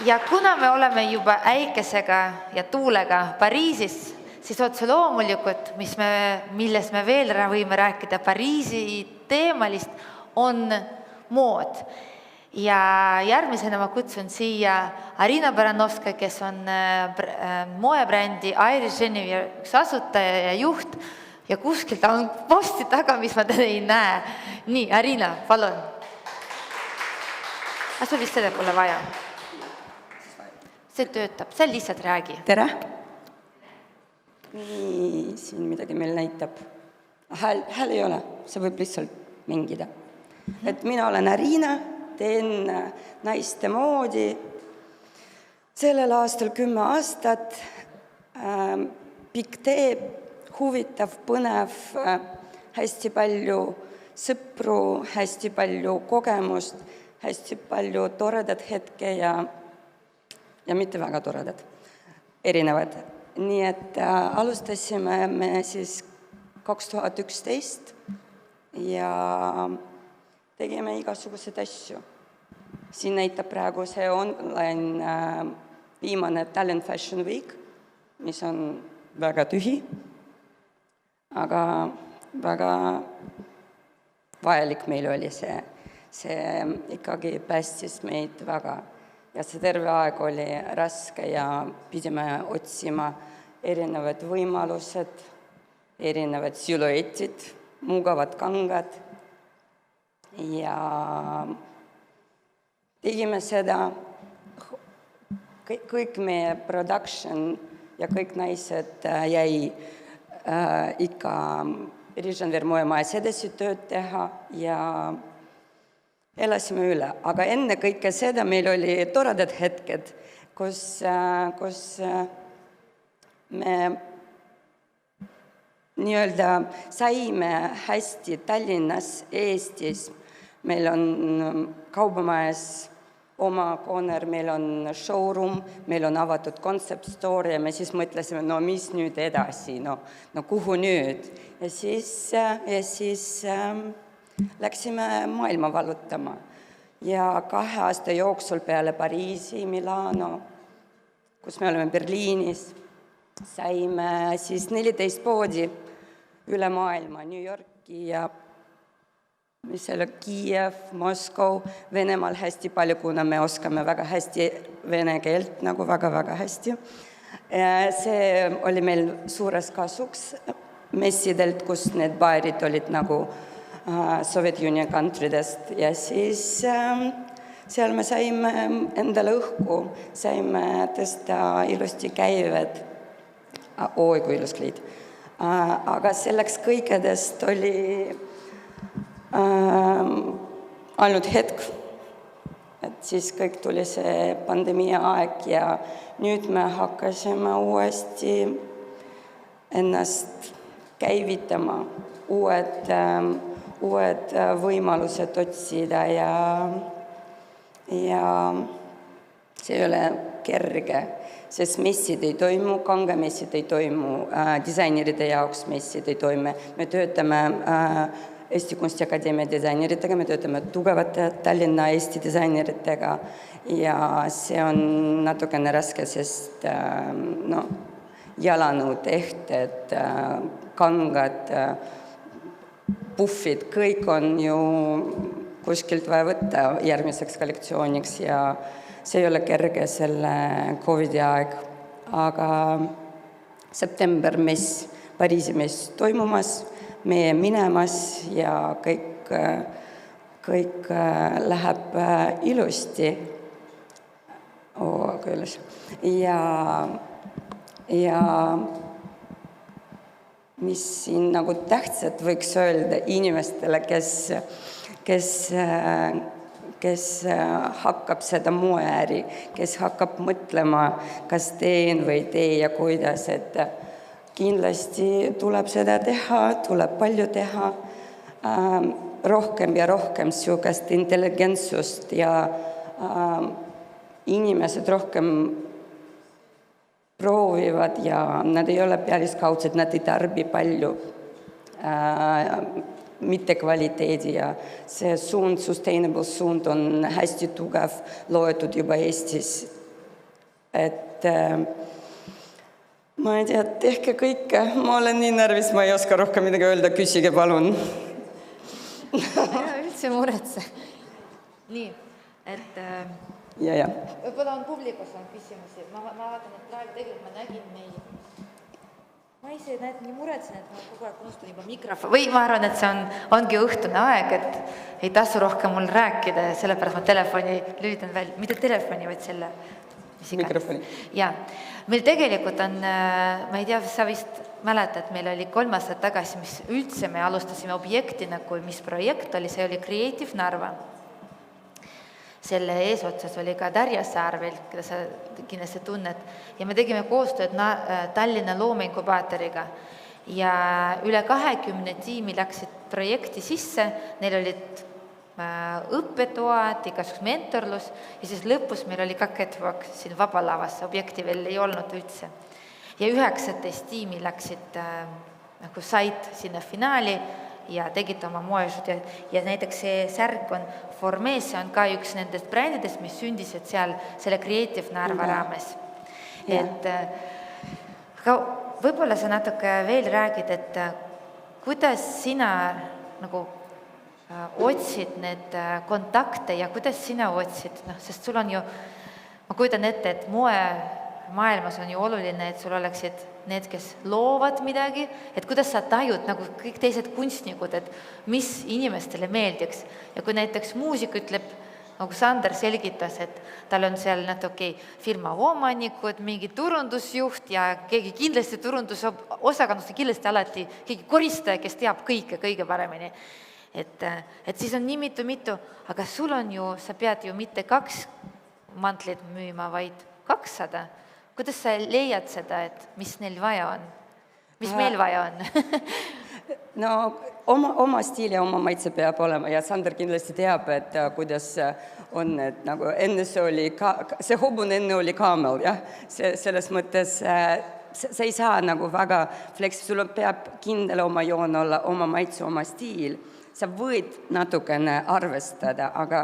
Ja kuna me oleme juba äikesega ja tuulega Pariisis, siis otse loomulikult, millest me veel võime rääkida Pariisi teemalist, on mood. Ja järgmisena ma kutsun siia Arina Baranovska, kes on moebrändi Irish Genevieve üks asutaja ja juht. Ja kuskilt on posti taga, mis ma teda ei näe. Nii, Arina, palun. Sul vist seda pole vaja. See töötab, see lihtsalt räägi. Tere! Nii, siin midagi meil näitab. Hääl ei ole, see võib lihtsalt mängida. Et mina olen Arina, teen naiste moodi. Sellel aastal 10 aastat. Pikk tee, huvitav, põnev, hästi palju sõpru, hästi palju kogemust, hästi palju toredad hetke ja mitte väga toredad, erinevad. Nii et alustasime me siis 2011 ja tegime igasuguseid asju. Siin näitab praegu see online viimane Talent Fashion Week, mis on väga tühi, aga väga vajalik meil oli see. See ikkagi päästis meid väga. Ja see terve aeg oli raske ja pidime otsima erinevad võimalused, erinevad siluetid, mugavad kangad. Ja tegime seda, kõik meie production ja kõik naised jäi ikka Rižanver moemajas edasi tööd teha ja elasime üle, aga enne kõike seda meil oli toredad hetked, kus me nii-öelda saime hästi Tallinnas, Eestis. Meil on kaubamajas oma kooner, meil on showroom, meil on avatud concept store ja me siis mõtlesime, no mis nüüd edasi, no kuhu nüüd? Ja siis läksime maailma valutama ja 2 aasta jooksul peale Pariisi, Milano, kus me oleme Berliinis, saime siis 14 poodi üle maailma, New Yorki ja Kiev, Moskau, Venemaal hästi palju, kuna me oskame väga hästi vene keelt, nagu väga-väga hästi. See oli meil suures kasuks messidelt, kus need baarid olid nagu Soviet Union countrydest ja siis seal me saime endale õhku, saime tõsta ilusti käivad, oi kui ilus kliid, aga selleks kõigedest oli ainult hetk, et siis kõik tuli see pandemia aeg ja nüüd me hakkasime uuesti ennast käivitama, uued võimalused otsida ja see ei ole kerge, sest messid ei toimu, kangamessid ei toimu, disaineride jaoks messid ei toimu. Me töötame Eesti Kunstiakadeemia disaineritega, me töötame tugevate Tallinna Eesti disaineritega ja see on natukene raske, sest jalanõud, ehted, kangad, puffid, kõik on ju kuskilt vaja võtta järgmiseks kollektsiooniks ja see ei ole kerge selle COVID-i aeg, aga september mess, Pariisi mess toimumas, meie minemas ja kõik läheb ilusti. Küll. Ja mis siin nagu tähtsad võiks öelda inimestele, kes hakkab seda moeäri, kes hakkab mõtlema, kas teen või tee ja kuidas, et kindlasti tuleb seda teha, tuleb palju teha, rohkem ja rohkem sihukest intelligentsust ja inimesed rohkem proovivad ja nad ei ole pealiskaudsed, nad ei tarbi palju mitte kvaliteedi ja see suund, sustainable suund on hästi tugev, loetud juba Eestis et ma ei tea, tehke kõike, ma olen nii närvis, ma ei oska rohkem midagi öelda, küsige palun. Ära üldse muretse. Nii, et Ja. võib-olla on publikus on küsimusi. Ma vaatan, et praegu tegelikult ma nägin meil. Ma ise nii muretsen, et ma kogu aeg unustan juba mikrofon. Või ma arvan, et see ongi õhtune aeg, et ei tasu rohkem mul rääkida ja sellepärast ma telefoni lülitan välja. Mitte telefoni, vaid selle Mikrofoni. Ja, meil tegelikult on, ma ei tea, sa vist mäletad, meil oli 3 aastat tagasi, mis üldse me alustasime objektina, kui mis projekt oli, see oli Creative Narva. Selle eesotsas oli ka Darja Saarvel, keda sa kindlasti tunned. Ja me tegime koostööd Tallinna loomeinkubaatoriga. Ja üle 20 tiimi läksid projekti sisse, neil olid õppetoad, igasugune mentorlus ja siis lõpus meil oli ka catwalk siin Vabalavas, objekti veel ei olnud üldse. Ja 19 tiimi läksid, said sinna finaali ja tegid oma moesud ja näiteks see särk on Formees, see on ka üks nendest brändidest, mis sündised seal selle Creative Narva raames. Et võib-olla sa natuke veel räägid, et kuidas sina nagu otsid need kontakte ja kuidas sina otsid, sest sul on ju, ma kujutan ette, et moe maailmas on ju oluline, et sul oleksid need, kes loovad midagi, et kuidas sa tajud nagu kõik teised kunstnikud, et mis inimestele meeldiks. Ja kui näiteks muusik ütleb, nagu Sander selgitas, et tal on seal firma omanikud, mingi turundusjuht ja keegi kindlasti turundusosakonnast kindlasti alati keegi koristaja, kes teab kõige paremini. Et siis on nii mitu, aga sul on ju, sa pead ju mitte 2 mantlit müüma, vaid 200. Kuidas sa leiad seda, et mis neil vaja on? Mis meil vaja on? No oma stiil ja oma maitse peab olema ja Sander kindlasti teab, et kuidas on, et nagu enne see hobune enne oli kaamel, jah, selles mõttes sa ei saa nagu väga flex, sul peab kindel oma joon olla, oma maitse, oma stiil. Sa võid natukene arvestada, aga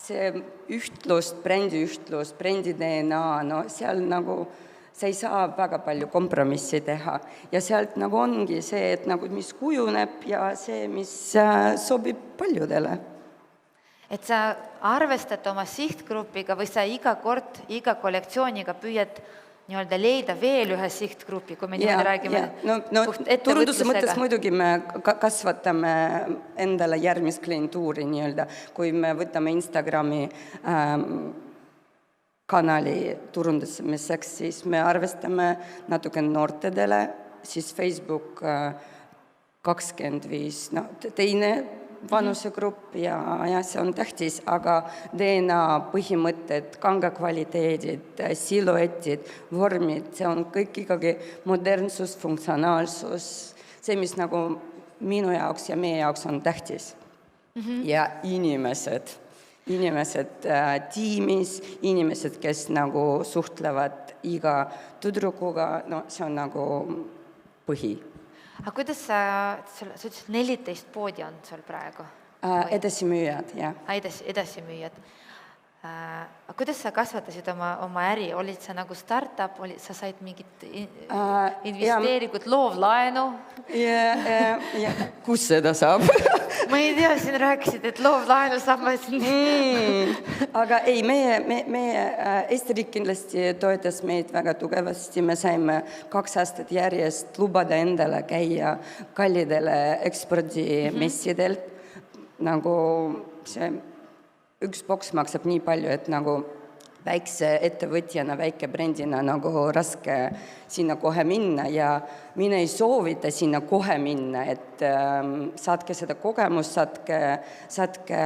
see ühtlust, brändi DNA, seal nagu sa ei saa väga palju kompromissi teha. Ja sealt nagu ongi see, et nagu mis kujuneb ja see, mis sobib paljudele. Et sa arvestad oma sihtgrupiga või sa iga kord, iga kollektsiooniga püüad nii-öelda leida veel ühe sihtgrupi, kui me niimoodi räägime turunduse mõttes muidugi me kasvatame endale järgmist klientuuri nii-öelda, kui me võtame Instagrami kanali turundusmiseks, siis me arvestame natuke noortedele, siis Facebook 25, teine vanusegrupp ja see on tähtis, aga DNA põhimõtted, kanga kvaliteedid, siluetid, vormid, see on kõik ikkagi modernsus, funktsionaalsus, see, mis nagu minu jaoks ja meie jaoks on tähtis. Ja inimesed tiimis, inimesed, kes nagu suhtlevad iga tüdrukuga, see on nagu põhi. Aga kuidas sa ütlesid, 14 poodi on sul praegu? Edasimüüjad, jah. Edasimüüjad. Aga kuidas sa kasvatasid oma äri? Olid sa nagu startup, sa said mingit investeeringut, loovlaenu? Kus seda saab? Ma ei tea, siin rääkisid, et loovlaenu saab Aga ei, meie Eesti riik kindlasti toetas meid väga tugevasti, me saime 2 aastat järjest lubada endale käia kallidele ekspordimessidelt, nagu see üks boks maksab nii palju, et nagu väikse ettevõtjana, väike brändina nagu raske sinna kohe minna ja mine ei soovita sinna kohe minna, et saatke seda kogemust, saatke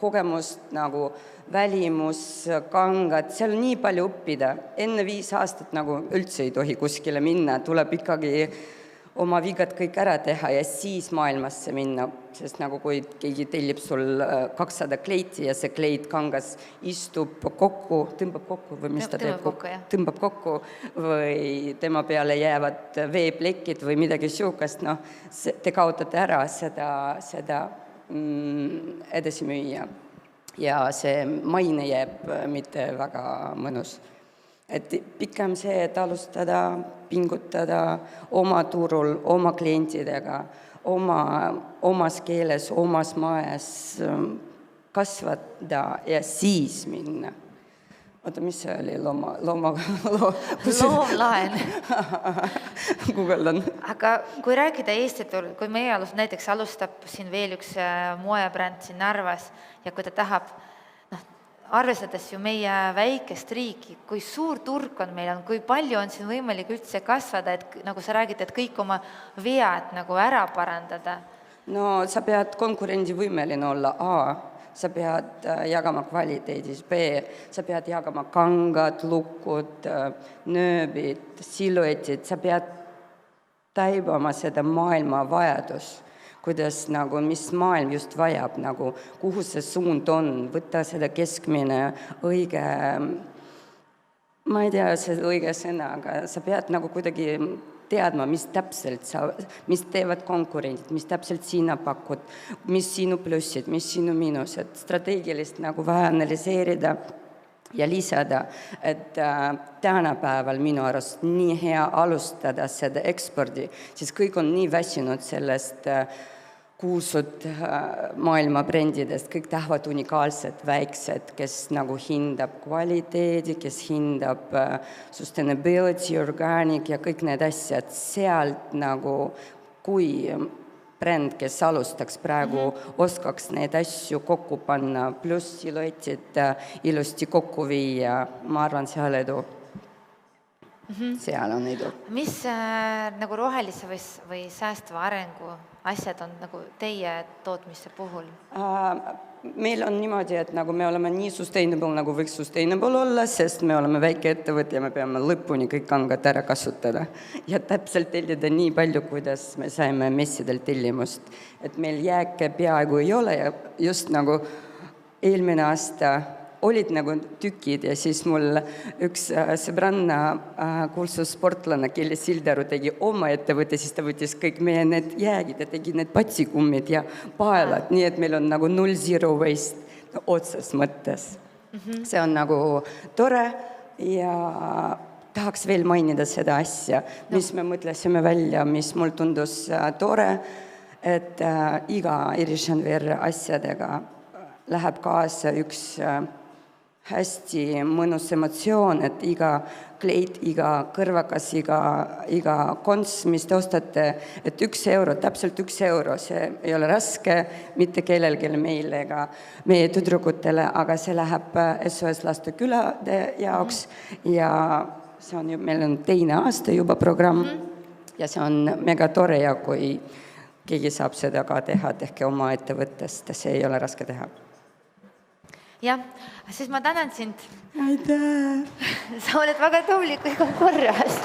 kogemust nagu välimus, kangad, seal on nii palju õppida. Enne 5 aastat nagu üldse ei tohi kuskile minna, tuleb ikkagi oma vigad kõik ära teha ja siis maailmasse minna, sest nagu kui keegi tellib sul 200 kleiti ja see kleit kangas istub kokku, tõmbab kokku või mis ta teeb? Tõmbab kokku või tema peale jäävad veeplekid või midagi siukest, te kaotate ära seda edasimüüja. ja see maine jääb mitte väga mõnus. Et pikem see, et alustada, pingutada oma turul, oma klientidega, omas keeles, omas maes kasvada ja siis minna. Oota, mis see oli? Loomlaen. Guugeldan. Aga kui rääkida Eesti turul, kui meie näiteks alustab siin veel üks moebränd siin Narvas ja kui ta tahab, arvestades ju meie väikest riiki, kui suur turg on meil on, kui palju on siin võimalik üldse kasvada, et nagu sa räägid, et kõik oma vead nagu ära parandada? No sa pead konkurendivõimeline olla A, sa pead jagama kvaliteedis B, sa pead jagama kangad, lukud, nööbid, siluetid, sa pead taibama seda maailma vajadus, kuidas nagu, mis maailm just vajab, nagu kuhu see suund on, võtta seda keskmine õige, ma ei tea seda õige sõna, aga sa pead nagu kuidagi teadma, mis täpselt mis teevad konkurendid, mis täpselt sina pakud, mis sinu plussid, mis sinu miinused, strateegilist nagu vaja analyseerida ja lisada, et tänapäeval minu arust nii hea alustada seda ekspordi, siis kõik on nii väsinud sellest kuulsud maailma brändidest, kõik tahavad unikaalsed, väiksed, kes nagu hindab kvaliteedi, kes hindab sustainability, organic ja kõik need asjad. Sealt nagu, kui bränd, kes alustaks praegu, oskaks neid asju kokku panna, pluss siluetid ilusti kokku viia, ma arvan, seal edu. Seal on edu. Mis nagu rohelise või säästva arengu asjad on nagu teie tootmise puhul? Meil on niimoodi, et nagu me oleme nii sustainable, nagu võiks sustainable olla, sest me oleme väike ettevõte ja me peame lõpuni kõik kangad ära kasutada. Ja täpselt tellida nii palju, kuidas me saime messidel tellimust. Et meil jääke peaaegu ei ole ja just nagu eelmine aasta olid nagu tükid ja siis mul üks sõbranna kuulsus sportlane, kelle Sildaru tegi oma ettevõtte, siis ta võttis kõik meie need jäägid ja tegi need patsikummid ja paelad, nii et meil on nagu 0-0 waste otses mõttes. See on nagu tore ja tahaks veel mainida seda asja, mis me mõtlesime välja, mis mul tundus tore, et iga Irish&Wear asjadega läheb kaasa üks hästi mõnus emotsioon, et iga kleit, iga kõrvakas, iga konts, mis te ostate, et €1, täpselt €1, see ei ole raske mitte kellelgi meile ega meie tüdrukutele, aga see läheb SOS Lastekülade jaoks ja see on ju, meil on teine aasta juba programm ja see on mega tore ja kui keegi saab seda ka teha, tehke oma ettevõttest, see ei ole raske teha. Jah, siis ma tänan sind. Aitäh! Sa oled väga tubli, kõik on korras.